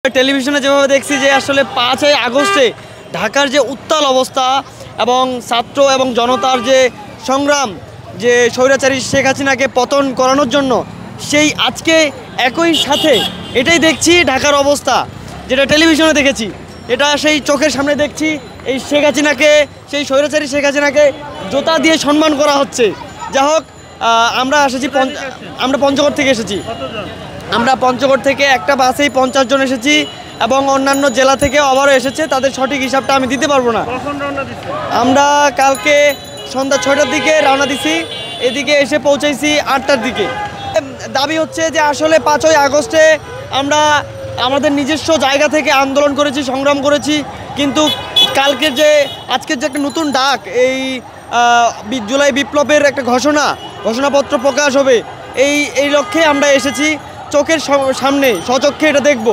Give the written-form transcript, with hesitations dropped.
টেলিভিশনে যেভাবে দেখছি যে আসলে 5ই আগস্টে ঢাকার যে উত্তাল অবস্থা এবং ছাত্র এবং জনতার যে সংগ্রাম, যে স্বৈরাচারী শেখ হাসিনাকে পতন করানোর জন্য, সেই আজকে একই সাথে এটাই দেখছি ঢাকার অবস্থা, যেটা টেলিভিশনে দেখেছি, এটা সেই চোখের সামনে দেখছি। এই শেখ হাসিনাকে, সেই স্বৈরাচারী শেখ হাসিনাকে জুতা দিয়ে সম্মান করা হচ্ছে। যা হোক, আমরা পঞ্চগড় থেকে এসেছি। আমরা পঞ্চগড় থেকে একটা বাসেই 50 জন এসেছি এবং অন্যান্য জেলা থেকে আবারও এসেছে। তাদের সঠিক হিসাবটা আমি দিতে পারবো না। আমরা কালকে সন্ধ্যা 6টার দিকে রওনা দিছি, এদিকে এসে পৌঁছাইছি 8টার দিকে। দাবি হচ্ছে যে আসলে 5ই আগস্টে আমরা আমাদের নিজস্ব জায়গা থেকে আন্দোলন করেছি, সংগ্রাম করেছি, কিন্তু আজকের যে একটা নতুন ডাক, এই জুলাই বিপ্লবের একটা ঘোষণাপত্র প্রকাশ হবে, এই লক্ষ্যে আমরা এসেছি। চোখের সামনে স্বচক্ষে এটা দেখব।